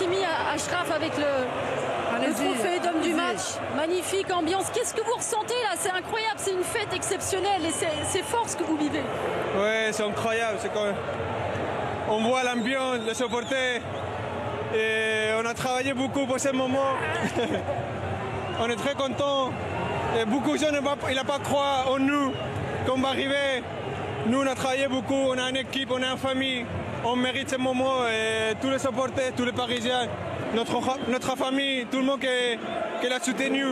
Hakimi, Achraf, avec le trophée d'homme du match. Magnifique ambiance. Qu'est-ce que vous ressentez là? C'est incroyable, c'est une fête exceptionnelle et c'est fort ce que vous vivez. Ouais, c'est incroyable. On voit l'ambiance, les supporters. Et on a travaillé beaucoup pour ce moment. On est très contents. Et beaucoup de gens n'ont pas cru en nous qu'on va arriver. Nous, on a travaillé beaucoup, on a une équipe, on a une famille. On mérite ce moment. Et tous les supporters, tous les Parisiens, notre famille, tout le monde qui l'a soutenu.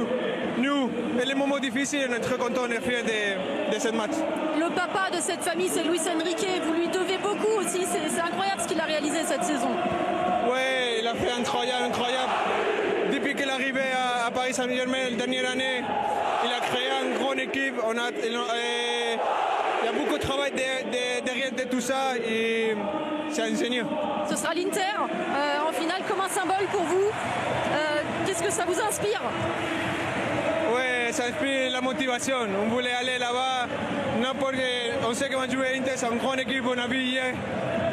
Nous, et les moments difficiles, on est très contents, on est fiers de ce match. Le papa de cette famille, c'est Luis Enrique. Vous lui devez beaucoup aussi. C'est incroyable ce qu'il a réalisé cette saison. Oui, il a fait incroyable. Depuis qu'il est arrivé à Paris Saint-Germain la dernière année, il a créé une grande équipe. Il y a beaucoup de travail derrière de tout ça et c'est un génie. Ce sera l'Inter en finale comme un symbole pour vous. Qu'est-ce que ça vous inspire? Oui, ça inspire la motivation. On voulait aller là-bas. On sait qu'on va jouer à l'Inter, c'est une grande équipe, on a vu hier.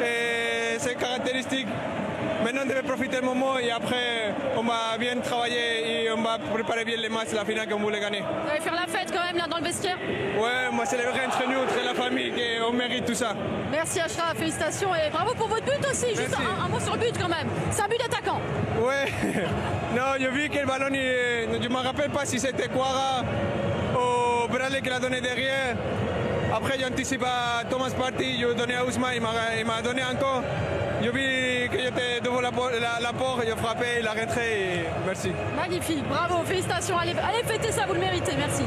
Et c'est caractéristique. Maintenant, on devait profiter du moment et après, on va bien travailler et on va préparer bien les matchs, la finale qu'on voulait gagner. Vous allez faire la fête quand même là dans le vestiaire? Ouais, moi c'est le vrai entre nous, entre la famille, on mérite tout ça. Merci Achraf, félicitations et bravo pour votre but aussi. Juste un mot sur le but quand même. C'est un but d'attaquant. Ouais, non, j'ai vu que le ballon, je ne me rappelle pas si c'était Kouara ou Bradley qui l'a donné derrière. Après, j'ai anticipé à Thomas Partey, j'ai donné à Ousmane, il m'a donné encore. J'ai vu que j'étais devant la porte, j'ai frappé, il a rentré et merci. Magnifique, bravo, félicitations. Allez fêter ça, vous le méritez, merci.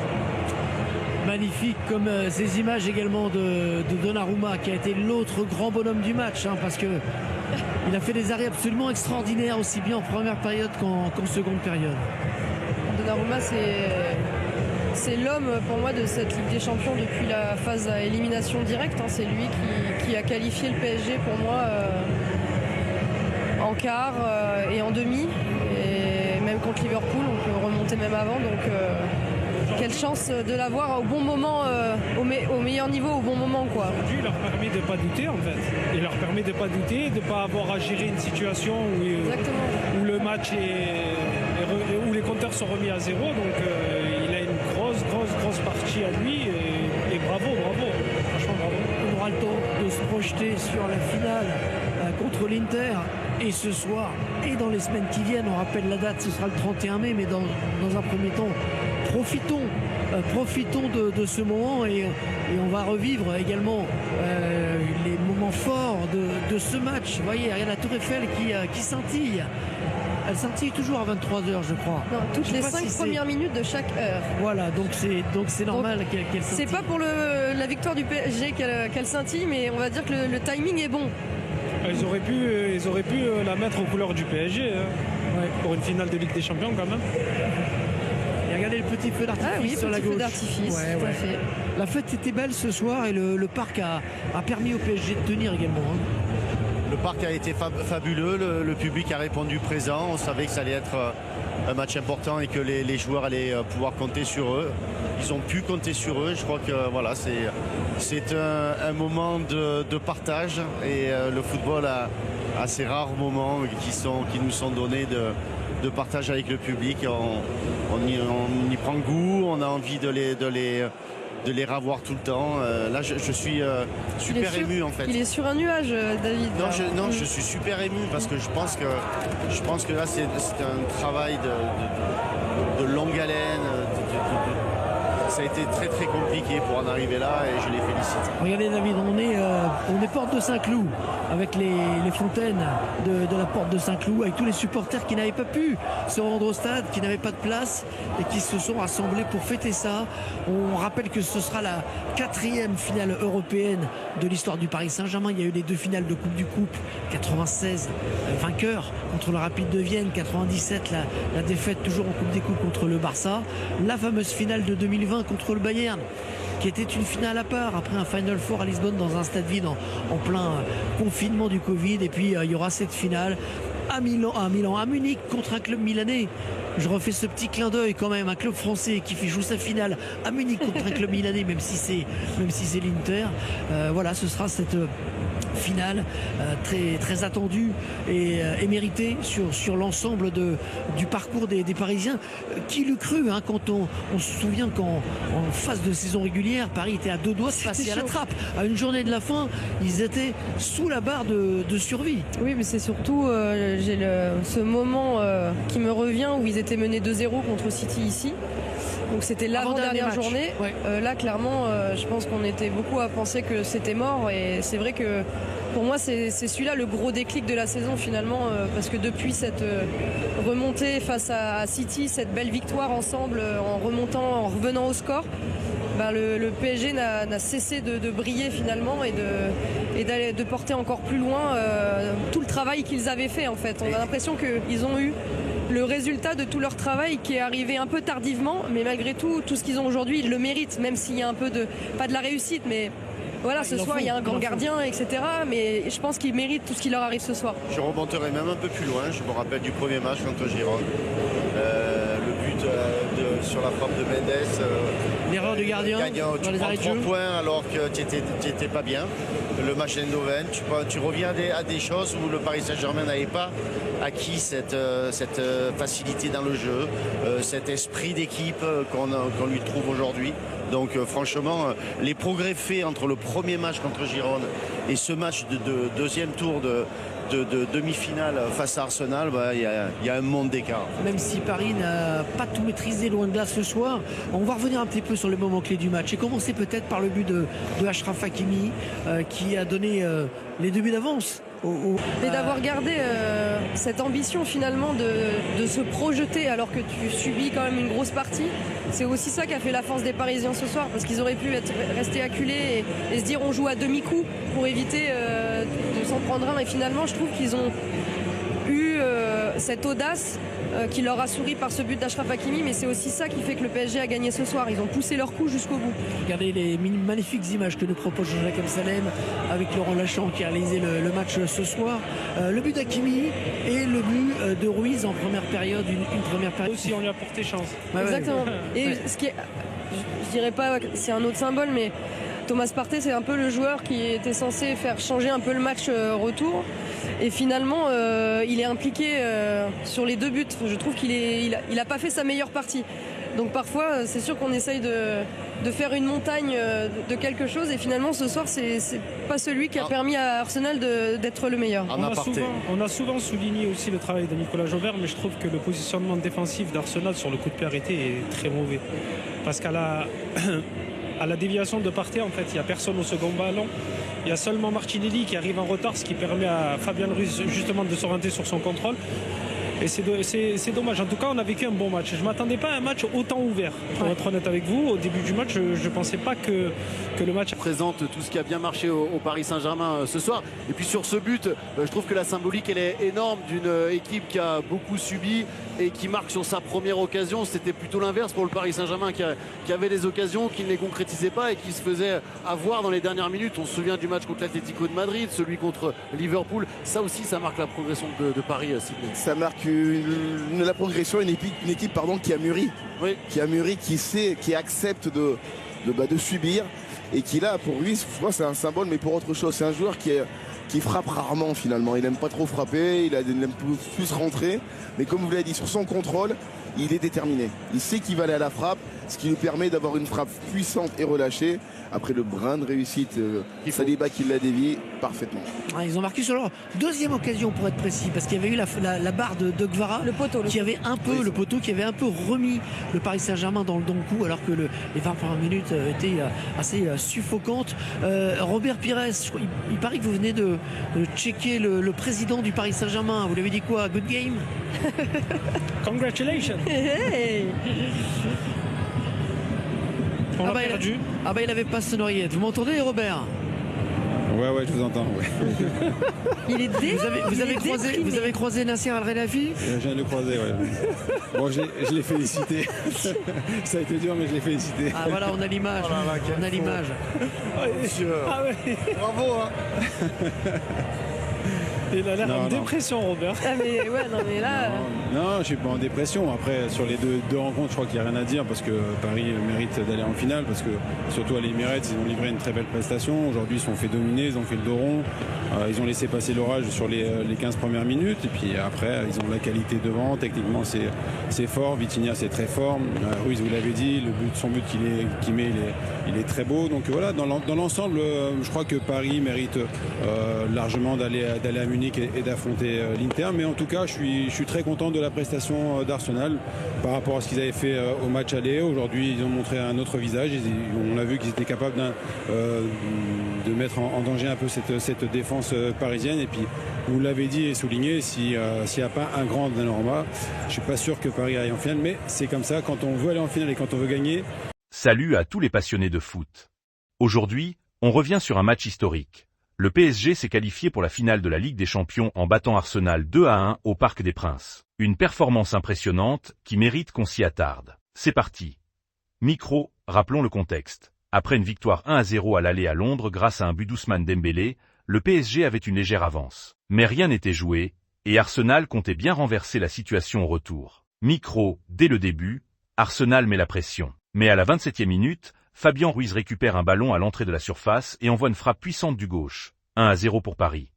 Magnifique comme ces images également de Donnarumma qui a été l'autre grand bonhomme du match parce que il a fait des arrêts absolument extraordinaires aussi bien en première période qu'en seconde période. Donnarumma c'est l'homme pour moi de cette Ligue des Champions depuis la phase à élimination directe. C'est lui qui a qualifié le PSG pour moi en quart et en demi. Et même contre Liverpool, on peut remonter même avant. Donc quelle chance de l'avoir au bon moment, au meilleur niveau, au bon moment. Aujourd'hui, il leur permet de ne pas douter en fait. Il leur permet de ne pas douter, de ne pas avoir à gérer une situation où le match où les compteurs sont remis à zéro. Donc il a une grosse partie à lui et bravo, franchement bravo. On aura le temps de se projeter sur la finale contre l'Inter et ce soir et dans les semaines qui viennent. On rappelle la date, ce sera le 31 mai, mais dans un premier temps, profitons de ce moment et on va revivre également les moments forts de ce match. Vous voyez, il y a la Tour Eiffel qui scintille. Elle scintille toujours à 23h, je crois. Non, toutes les 5 premières minutes de chaque heure. Voilà, donc c'est normal qu'elle scintille. C'est pas pour la victoire du PSG qu'elle scintille, mais on va dire que le timing est bon. Ils auraient pu la mettre aux couleurs du PSG pour une finale de Ligue des Champions quand même. Et regardez le petit feu d'artifice sur la gauche. Feu d'artifice, tout à fait. La fête était belle ce soir et le parc a permis au PSG de tenir également. Le parc a été fabuleux, le public a répondu présent. On savait que ça allait être un match important et que les joueurs allaient pouvoir compter sur eux. Ils ont pu compter sur eux. Je crois que voilà, c'est un moment de partage et le football a ces rares moments qui nous sont donnés de partage avec le public. On y prend goût, on a envie de les revoir tout le temps. Là, je suis super ému en fait. Il est sur un nuage, David. Non, je suis super ému parce que je pense que là, c'est un travail de longue haleine. Ça a été très très compliqué pour en arriver là et je les félicite. Regardez David, on est porte de Saint-Cloud avec les fontaines de la porte de Saint-Cloud, avec tous les supporters qui n'avaient pas pu se rendre au stade, qui n'avaient pas de place et qui se sont rassemblés pour fêter ça. On rappelle que ce sera la 4e finale européenne de l'histoire du Paris Saint-Germain. Il y a eu les 2 finales de Coupe du Coupe, 96 vainqueur contre le Rapide de Vienne, 97 la défaite toujours en Coupe des Coupes contre le Barça, la fameuse finale de 2020 contre le Bayern qui était une finale à part après un Final Four à Lisbonne dans un stade vide en plein confinement du Covid. Et puis il y aura cette finale à Munich contre un club milanais. Je refais ce petit clin d'œil quand même, un club français qui fait jouer sa finale à Munich contre un club milanais, même si c'est l'Inter. Voilà, ce sera cette finale très, très attendue et méritée sur l'ensemble du parcours des Parisiens. Qui l'eût cru quand on se souvient qu'en phase de saison régulière, Paris était à 2 doigts de passer à la trappe. À une journée de la fin, ils étaient sous la barre de survie. Oui, mais c'est surtout j'ai ce moment qui me revient où ils étaient menés 2-0 contre City ici. Donc c'était l'avant-dernière journée. Ouais. Là, clairement, je pense qu'on était beaucoup à penser que c'était mort. Et c'est vrai que pour moi, c'est celui-là le gros déclic de la saison finalement. Parce que depuis cette remontée face à City, cette belle victoire ensemble, en revenant au score, le PSG n'a cessé de briller finalement et de porter encore plus loin tout le travail qu'ils avaient fait en fait. On a l'impression qu'ils ont eu le résultat de tout leur travail qui est arrivé un peu tardivement, mais malgré tout ce qu'ils ont aujourd'hui, ils le méritent, même s'il y a un peu pas de la réussite, mais voilà, ce soir il y a un grand gardien, etc. Mais je pense qu'ils méritent tout ce qui leur arrive ce soir. Je remonterai même un peu plus loin, je me rappelle du premier match contre Gironde. Le but sur la frappe de Mendes. L'erreur du gardien tu prends 3 points alors que tu n'étais pas bien. Le match d'Eindhoven, tu reviens à des choses où le Paris Saint-Germain n'avait pas acquis cette facilité dans le jeu, cet esprit d'équipe qu'on lui trouve aujourd'hui. Donc franchement, les progrès faits entre le premier match contre Gironde et ce match de deuxième tour de demi-finale face à Arsenal, il y a un monde d'écart. Même si Paris n'a pas tout maîtrisé loin de là ce soir, on va revenir un petit peu sur les moments clés du match et commencer peut-être par le but de Achraf Hakimi qui a donné les 2 buts d'avance. Mais d'avoir gardé cette ambition finalement de se projeter alors que tu subis quand même une grosse partie, c'est aussi ça qui a fait la force des Parisiens ce soir, parce qu'ils auraient pu rester acculés et se dire on joue à demi-coup pour éviter de s'en prendre un, et finalement je trouve qu'ils ont eu cette audace qui leur a souri par ce but d'Achraf Hakimi, mais c'est aussi ça qui fait que le PSG a gagné ce soir. Ils ont poussé leur coup jusqu'au bout. Regardez les magnifiques images que nous propose Jean-Jacques Amsalem avec Laurent Lachant qui a réalisé le match ce soir. Le but d'Hakimi et le but de Ruiz en première période, une première période. Aussi, on lui a porté chance. Exactement. Et ce qui est, je dirais pas que c'est un autre symbole, mais Thomas Partey, c'est un peu le joueur qui était censé faire changer un peu le match retour. Et finalement, il est impliqué sur les 2 buts. Je trouve qu'il a pas fait sa meilleure partie. Donc parfois, c'est sûr qu'on essaye de faire une montagne de quelque chose. Et finalement, ce soir, c'est pas celui qui a permis à Arsenal d'être le meilleur. On a souvent souligné aussi le travail de Nicolas Jaubert, mais je trouve que le positionnement défensif d'Arsenal sur le coup de pied arrêté est très mauvais. Parce qu'à la déviation de Partey, en fait, il n'y a personne au second ballon. Il y a seulement Martinelli qui arrive en retard, ce qui permet à Fabien Ruiz justement de s'orienter sur son contrôle. Et c'est dommage. En tout cas, on a vécu un bon match. Je ne m'attendais pas à un match autant ouvert. Pour être honnête avec vous, au début du match, je ne pensais pas que le match présente tout ce qui a bien marché au Paris Saint-Germain ce soir. Et puis sur ce but, je trouve que la symbolique elle est énorme d'une équipe qui a beaucoup subi et qui marque sur sa première occasion. C'était plutôt l'inverse pour le Paris Saint-Germain qui avait des occasions, qui ne les concrétisait pas et qui se faisait avoir dans les dernières minutes. On se souvient du match contre l'Atlético de Madrid, celui contre Liverpool. Ça aussi, ça marque la progression de Paris, Sidney. Ça marque la progression, une équipe qui a mûri, oui. qui accepte de subir et qui là pour lui c'est un symbole, mais pour autre chose. C'est un joueur qui frappe rarement finalement. Il n'aime pas trop frapper, il aime plus rentrer, mais comme vous l'avez dit, sur son contrôle il est déterminé. Il sait qu'il va aller à la frappe, ce qui lui permet d'avoir une frappe puissante et relâchée. Après le brin de réussite, Saliba qui l'a dévié parfaitement. Ils ont marqué sur leur 2e occasion pour être précis, parce qu'il y avait eu la barre de Guevara, le poteau qui avait un peu remis le Paris Saint-Germain dans le coup, alors que les 20 premières minutes étaient assez suffocantes. Robert Pires, il paraît que vous venez de checker le président du Paris Saint-Germain. Vous lui avez dit quoi? Good game. Congratulations. Hey. On a perdu. Il n'avait pas son oreillette. Vous m'entendez, Robert? Ouais, je vous entends. Ouais. Il est vous avez croisé Nasser Al-Khelaifi? Je viens de le croiser, ouais. Bon, je l'ai félicité. Ça a été dur, mais je l'ai félicité. Ah voilà, on a l'image. On a l'image. Bravo, hein. Il a l'air en dépression, Robert. Ah mais ouais, non mais là... Non, je suis pas en dépression. Après, sur les deux rencontres, je crois qu'il n'y a rien à dire parce que Paris mérite d'aller en finale parce que surtout à l'Emirates, ils ont livré une très belle prestation. Aujourd'hui, ils se sont fait dominer, ils ont fait le dos rond. Ils ont laissé passer l'orage sur les 15 premières minutes et puis après, ils ont de la qualité devant. Techniquement, c'est fort. Vitinha, c'est très fort. Ruiz, vous l'avez dit, son but qu'il met, il est très beau. Donc voilà, dans l'ensemble, je crois que Paris mérite largement d'aller à Munich et d'affronter l'Inter. Mais en tout cas, je suis très content de la prestation d'Arsenal par rapport à ce qu'ils avaient fait au match aller. Aujourd'hui, ils ont montré un autre visage. On a vu qu'ils étaient capables de mettre en danger un peu cette défense parisienne. Et puis, vous l'avez dit et souligné, s'il n'y a pas un grand Donnarumma, je ne suis pas sûr que Paris aille en finale. Mais c'est comme ça, quand on veut aller en finale et quand on veut gagner. Salut à tous les passionnés de foot. Aujourd'hui, on revient sur un match historique. Le PSG s'est qualifié pour la finale de la Ligue des Champions en battant Arsenal 2-1 au Parc des Princes. Une performance impressionnante qui mérite qu'on s'y attarde. C'est parti. Micro, rappelons le contexte. Après une victoire 1-0 à l'aller à Londres grâce à un but d'Ousmane Dembélé, le PSG avait une légère avance. Mais rien n'était joué, et Arsenal comptait bien renverser la situation au retour. Micro, dès le début, Arsenal met la pression. Mais à la 27e minute, Fabien Ruiz récupère un ballon à l'entrée de la surface et envoie une frappe puissante du gauche. 1-0 pour Paris.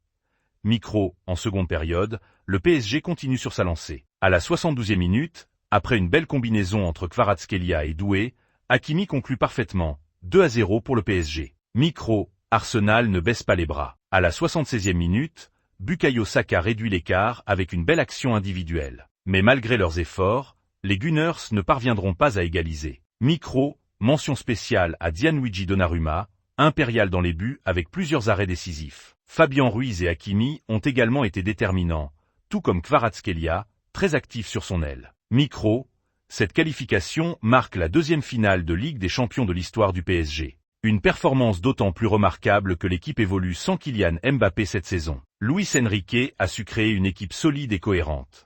Micro, en seconde période, le PSG continue sur sa lancée. À la 72e minute, après une belle combinaison entre Kvaratskhelia et Doué, Hakimi conclut parfaitement. 2-0 pour le PSG. Micro, Arsenal ne baisse pas les bras. À la 76e minute, Bukayo Saka réduit l'écart avec une belle action individuelle. Mais malgré leurs efforts, les Gunners ne parviendront pas à égaliser. Micro, mention spéciale à Gianluigi Donnarumma, impérial dans les buts avec plusieurs arrêts décisifs. Fabien Ruiz et Hakimi ont également été déterminants, tout comme Kvaratskhelia, très actif sur son aile. Micro, cette qualification marque la deuxième finale de Ligue des Champions de l'histoire du PSG. Une performance d'autant plus remarquable que l'équipe évolue sans Kylian Mbappé cette saison. Luis Enrique a su créer une équipe solide et cohérente.